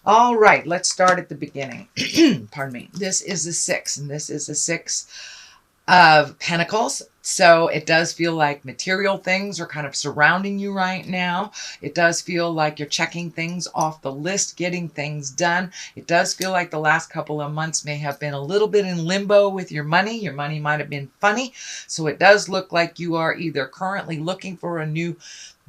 All right, let's start at the beginning. Pardon me. This is the six, and this is the six of Pentacles. So it does feel like material things are kind of surrounding you right now. It does feel like you're checking things off the list, getting things done. It does feel like the last couple of months may have been a little bit in limbo with your money. Your money might have been funny. So it does look like you are either currently looking for a new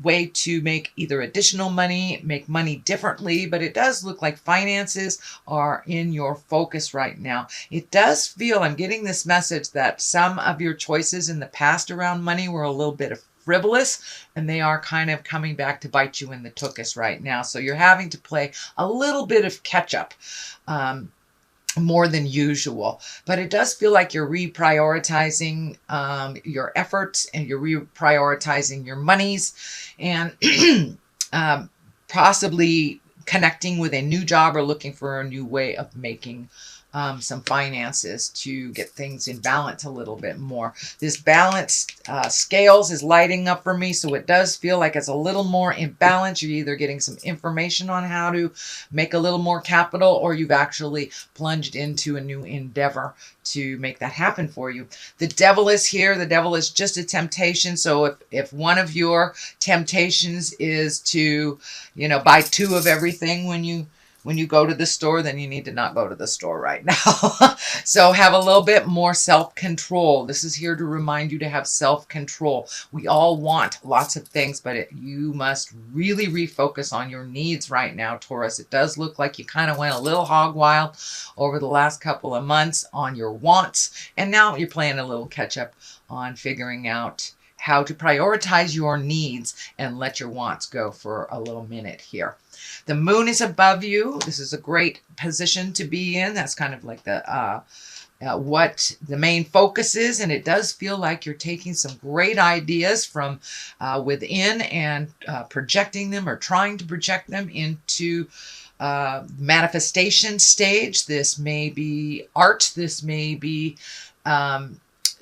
way to make either additional money, make money differently, but it does look like finances are in your focus right now. It does feel, I'm getting this message that some of your choices in the past around money were a little bit of frivolous, and they are kind of coming back to bite you in the tuchus right now. So you're having to play a little bit of catch up. More than usual, but it does feel like you're reprioritizing your efforts, and you're reprioritizing your monies, and possibly connecting with a new job or looking for a new way of making some finances to get things in balance a little bit more. This balance scales is lighting up for me, so it does feel like it's a little more in balance. You're either getting some information on how to make a little more capital, or you've actually plunged into a new endeavor to make that happen for you. The devil is here. The devil is just a temptation. So if one of your temptations is to, buy two of everything when you go to the store, then you need to not go to the store right now. So have a little bit more self-control. This is here to remind you to have self-control. We all want lots of things, but you must really refocus on your needs right now, Taurus. It does look like you kind of went a little hog wild over the last couple of months on your wants, and now you're playing a little catch up on figuring out how to prioritize your needs and let your wants go for a little minute here. The moon is above you. This is a great position to be in. That's kind of like the what the main focus is, and it does feel like you're taking some great ideas from within and projecting them, or trying to project them into manifestation stage. This may be art. This may be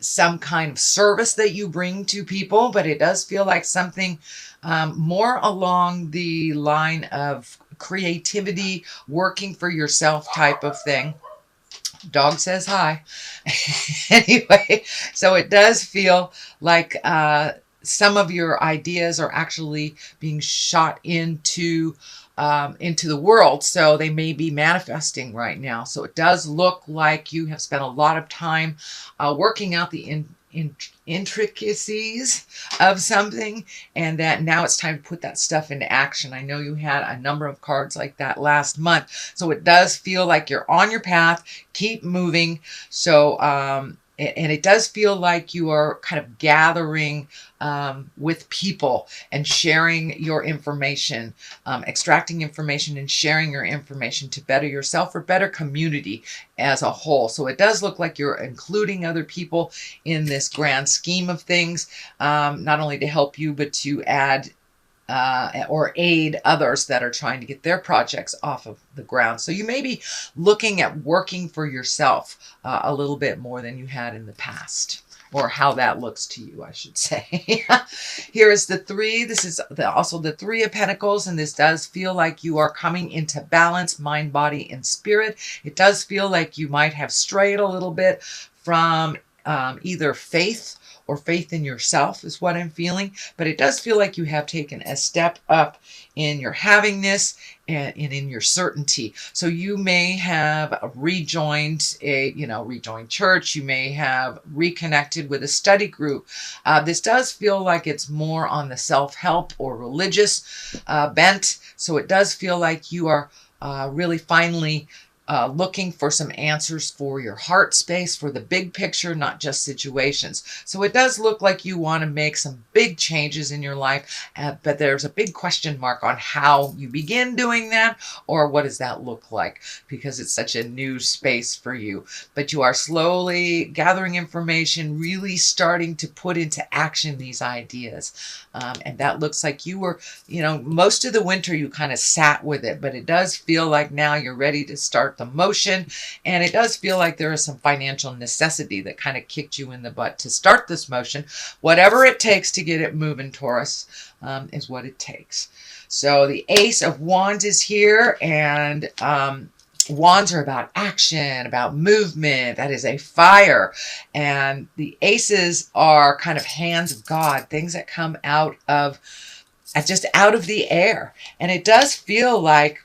some kind of service that you bring to people, but it does feel like something more along the line of creativity, working for yourself type of thing. Dog says hi. Anyway, so it does feel like some of your ideas are actually being shot into the world, so they may be manifesting right now. So it does look like you have spent a lot of time working out the intricacies of something, and that now it's time to put that stuff into action. I know you had a number of cards like that last month, so it does feel like you're on your path. Keep moving. So and it does feel like you are kind of gathering with people and sharing your information, extracting information and sharing your information to better yourself or better community as a whole. So it does look like you're including other people in this grand scheme of things, not only to help you, but to add or aid others that are trying to get their projects off of the ground. So you may be looking at working for yourself a little bit more than you had in the past, or how that looks to you, I should say. Here is the three. This is also the Three of Pentacles, and this does feel like you are coming into balance, mind, body, and spirit. It does feel like you might have strayed a little bit from either faith or faith in yourself is what I'm feeling, but it does feel like you have taken a step up in your havingness and in your certainty. So you may have rejoined rejoined church. You may have reconnected with a study group. This does feel like it's more on the self-help or religious bent. So it does feel like you are really finally looking for some answers for your heart space, for the big picture, not just situations. So it does look like you want to make some big changes in your life, but there's a big question mark on how you begin doing that, or what does that look like, because it's such a new space for you. But you are slowly gathering information, really starting to put into action these ideas. And that looks like you were, most of the winter you kind of sat with it, but it does feel like now you're ready to start the motion. And it does feel like there is some financial necessity that kind of kicked you in the butt to start this motion. Whatever it takes to get it moving, Taurus, is what it takes. So the Ace of Wands is here, and wands are about action, about movement. That is a fire. And the aces are kind of hands of God, things that come out of just out of the air. And it does feel like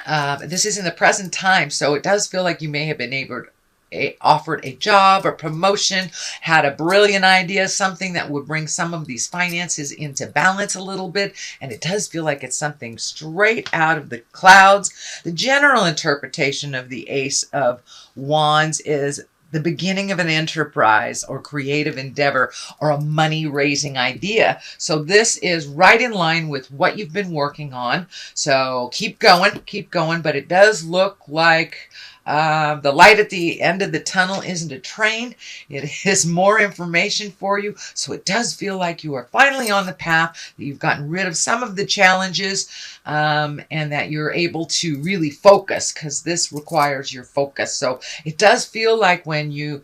this is in the present time, so it does feel like you may have been offered a job or promotion, had a brilliant idea, something that would bring some of these finances into balance a little bit, and it does feel like it's something straight out of the clouds. The general interpretation of the Ace of Wands is the beginning of an enterprise or creative endeavor or a money-raising idea. So this is right in line with what you've been working on. So keep going, but it does look like the light at the end of the tunnel isn't a train. It is more information for you. So it does feel like you are finally on the path, that you've gotten rid of some of the challenges, and that you're able to really focus, because this requires your focus. So it does feel like when you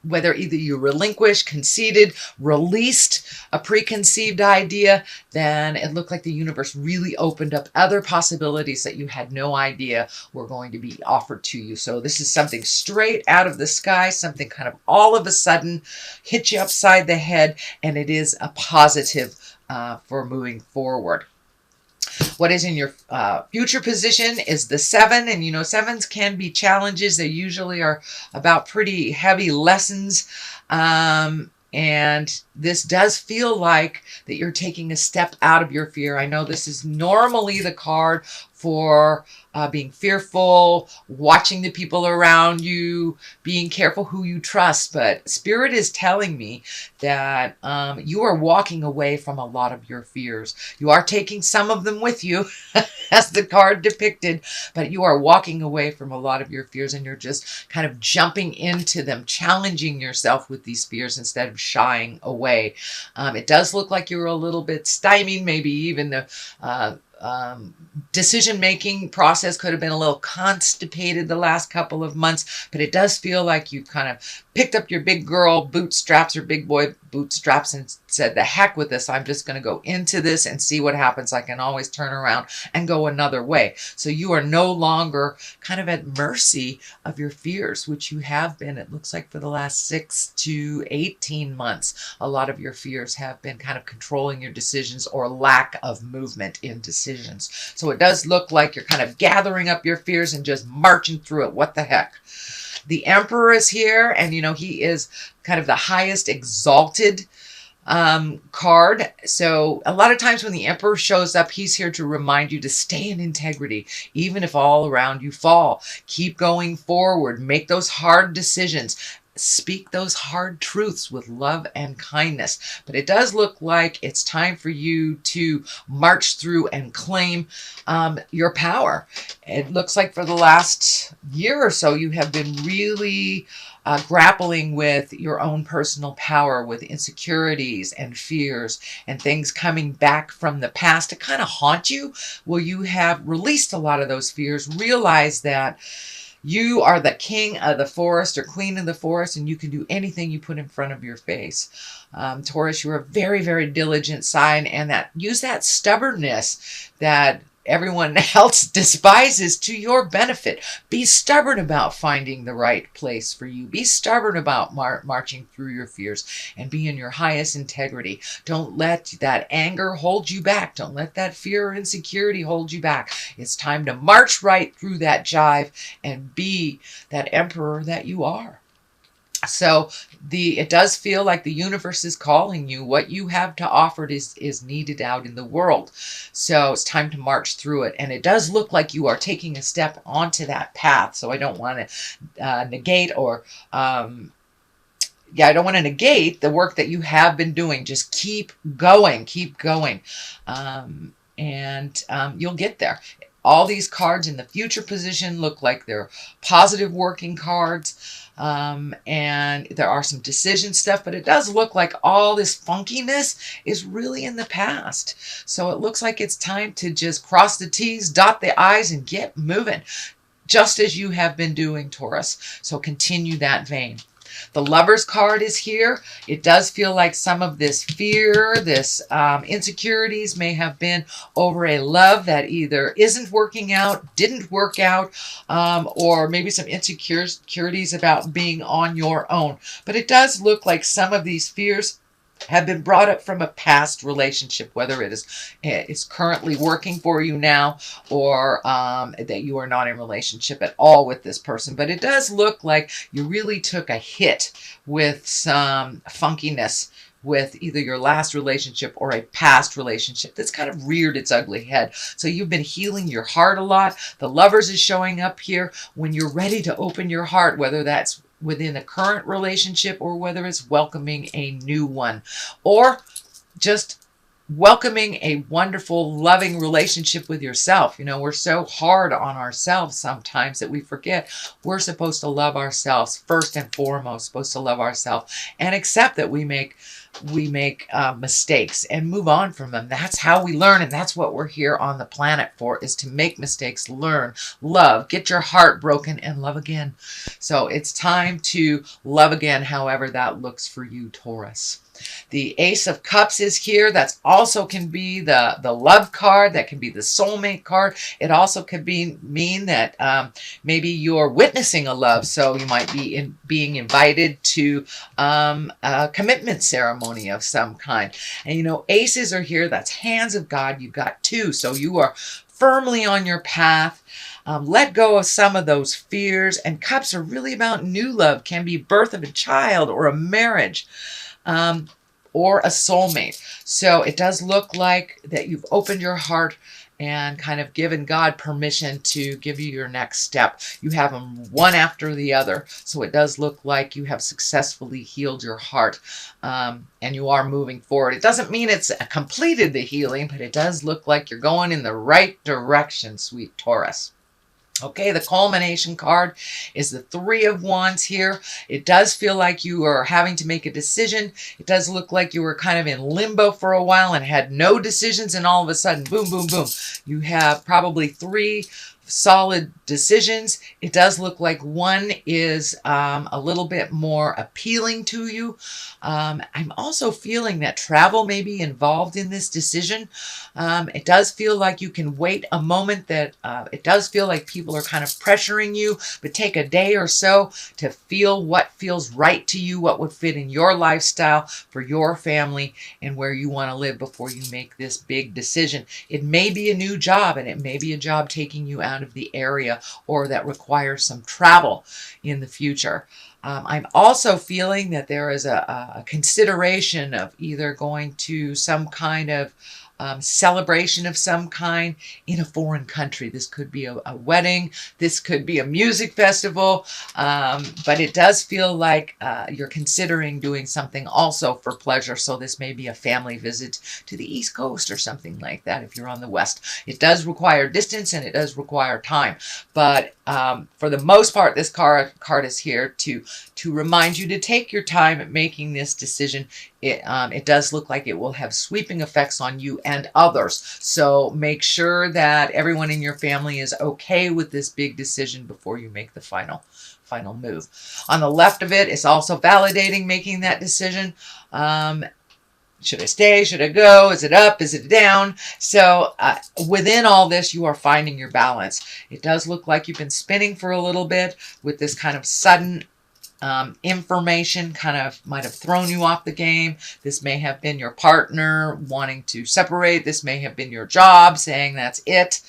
whether either you relinquished, conceded, released a preconceived idea, then it looked like the universe really opened up other possibilities that you had no idea were going to be offered to you. So this is something straight out of the sky, something kind of all of a sudden hit you upside the head, and it is a positive for moving forward. What is in your future position is the 7. And, you know, 7s can be challenges. They usually are about pretty heavy lessons. And this does feel like that you're taking a step out of your fear. I know this is normally the card for being fearful, watching the people around you, being careful who you trust. But Spirit is telling me that you are walking away from a lot of your fears. You are taking some of them with you, as the card depicted, but you are walking away from a lot of your fears, and you're just kind of jumping into them, challenging yourself with these fears instead of shying away. It does look like you're a little bit stymied, maybe even the decision-making process could have been a little constipated the last couple of months, but it does feel like you kind of picked up your big girl bootstraps or big boy bootstraps and said, the heck with this, I'm just going to go into this and see what happens. I can always turn around and go another way. So you are no longer kind of at mercy of your fears, which you have been, it looks like, for the last 6 to 18 months. A lot of your fears have been kind of controlling your decisions or lack of movement in decisions. So it does look like you're kind of gathering up your fears and just marching through it. What the heck? The Emperor is here, and you know, he is kind of the highest exalted card. So a lot of times when the Emperor shows up, he's here to remind you to stay in integrity, even if all around you fall. Keep going forward, make those hard decisions, speak those hard truths with love and kindness. But it does look like it's time for you to march through and claim your power. It looks like for the last year or so, you have been really grappling with your own personal power, with insecurities and fears and things coming back from the past to kind of haunt you. Well, you have released a lot of those fears, realize that you are the king of the forest or queen of the forest, and you can do anything you put in front of your face. Taurus, you're a very, very diligent sign, and use that stubbornness that everyone else despises to your benefit. Be stubborn about finding the right place for you. Be stubborn about marching through your fears, and be in your highest integrity. Don't let that anger hold you back. Don't let that fear or insecurity hold you back. It's time to march right through that jive and be that emperor that you are. So it does feel like the universe is calling you. What you have to offer is needed out in the world. So it's time to march through it. And it does look like you are taking a step onto that path. So I don't want to negate or I don't want to negate the work that you have been doing. Just keep going, and you'll get there. All these cards in the future position look like they're positive working cards. And there are some decision stuff, but it does look like all this funkiness is really in the past. So it looks like it's time to just cross the T's, dot the I's, and get moving, just as you have been doing, Taurus. So continue that vein. The Lovers card is here. It does feel like some of this fear, this insecurities may have been over a love that either isn't working out, didn't work out, or maybe some insecurities about being on your own. But it does look like some of these fears have been brought up from a past relationship, whether it is currently working for you now, or that you are not in relationship at all with this person. But it does look like you really took a hit with some funkiness with either your last relationship or a past relationship that's kind of reared its ugly head. So you've been healing your heart a lot. The Lovers is showing up here when you're ready to open your heart, whether that's within a current relationship or whether it's welcoming a new one, or just welcoming a wonderful, loving relationship with yourself. You know, we're so hard on ourselves sometimes that we forget we're supposed to love ourselves first and foremost, supposed to love ourselves and accept that we make mistakes and move on from them. That's how we learn, and that's what we're here on the planet for, is to make mistakes, learn, love, get your heart broken, and love again. So it's time to love again, however that looks for you, Taurus. The Ace of Cups is here. That's also can be the love card. That can be the soulmate card. It also could mean that maybe you're witnessing a love. So you might be being invited to a commitment ceremony of some kind. And you know, aces are here. That's hands of God. You've got two. So you are firmly on your path. Let go of some of those fears. And cups are really about new love. Can be birth of a child or a marriage. Or a soulmate. So it does look like that you've opened your heart and kind of given God permission to give you your next step. You have them one after the other. So it does look like you have successfully healed your heart, and you are moving forward. It doesn't mean it's completed the healing, but it does look like you're going in the right direction, sweet Taurus. Okay, the culmination card is the Three of Wands here. It does feel like you are having to make a decision. It does look like you were kind of in limbo for a while and had no decisions, and all of a sudden, boom, boom, boom. You have probably three solid decisions. It does look like one is a little bit more appealing to you. I'm also feeling that travel may be involved in this decision. It does feel like you can wait a moment, that it does feel like people are kind of pressuring you, but take a day or so to feel what feels right to you, what would fit in your lifestyle for your family and where you want to live before you make this big decision. It may be a new job, and it may be a job taking you out of the area, or that requires some travel in the future. I'm also feeling that there is a consideration of either going to some kind of celebration of some kind in a foreign country. This could be a wedding. This could be a music festival. But it does feel like you're considering doing something also for pleasure. So this may be a family visit to the East Coast or something like that if you're on the West. It does require distance and it does require time. But for the most part, this card is here to remind you to take your time at making this decision. It does look like it will have sweeping effects on you and others. So make sure that everyone in your family is okay with this big decision before you make the final move. On the left of it, it's also validating making that decision. Should I stay? Should I go? Is it up? Is it down? So within all this, you are finding your balance. It does look like you've been spinning for a little bit with this kind of sudden information, kind of might have thrown you off the game. This may have been your partner wanting to separate. This may have been your job saying that's it.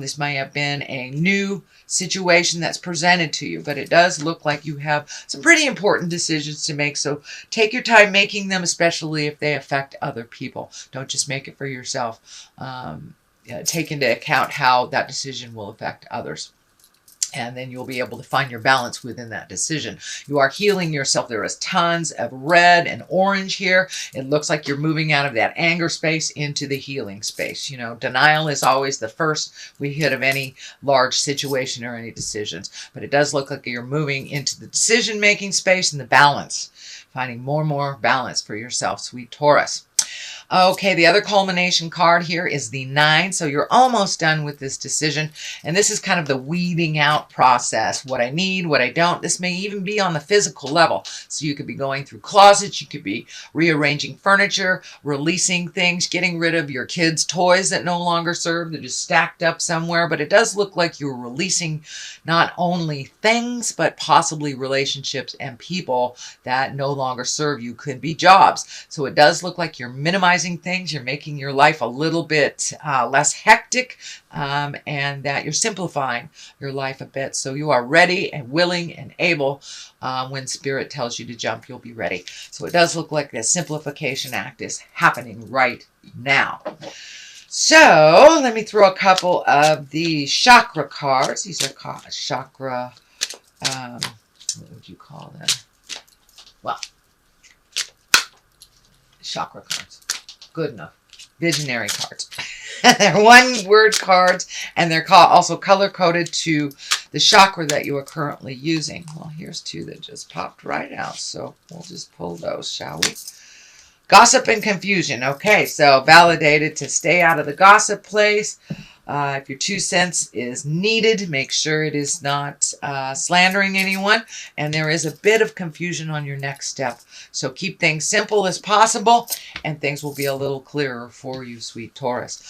This may have been a new situation that's presented to you, but it does look like you have some pretty important decisions to make. So take your time making them, especially if they affect other people. Don't just make it for yourself. Take into account how that decision will affect others. And then you'll be able to find your balance within that decision. You are healing yourself. There is tons of red and orange here. It looks like you're moving out of that anger space into the healing space. You know, denial is always the first we hit of any large situation or any decisions. But it does look like you're moving into the decision-making space and the balance. Finding more and more balance for yourself, sweet Taurus. Okay, the other culmination card here is the 9. So you're almost done with this decision. And this is kind of the weeding out process. What I need, what I don't. This may even be on the physical level. So you could be going through closets. You could be rearranging furniture, releasing things, getting rid of your kids' toys that no longer serve. They're just stacked up somewhere. But it does look like you're releasing not only things, but possibly relationships and people that no longer serve you. Could be jobs. So it does look like you're minimizing things. You're making your life a little bit less hectic, and that you're simplifying your life a bit. So you are ready and willing and able. When Spirit tells you to jump, you'll be ready. So it does look like the simplification act is happening right now. So let me throw a couple of the chakra cards. These are chakra, what would you call them? Well, chakra cards. Good enough. Visionary cards. They're one-word cards, and they're also color-coded to the chakra that you are currently using. Well, here's two that just popped right out, so we'll just pull those, shall we? Gossip and confusion. Okay, so validated to stay out of the gossip place. If your 2 cents is needed, make sure it is not slandering anyone. And there is a bit of confusion on your next step. So keep things simple as possible, and things will be a little clearer for you, sweet Taurus.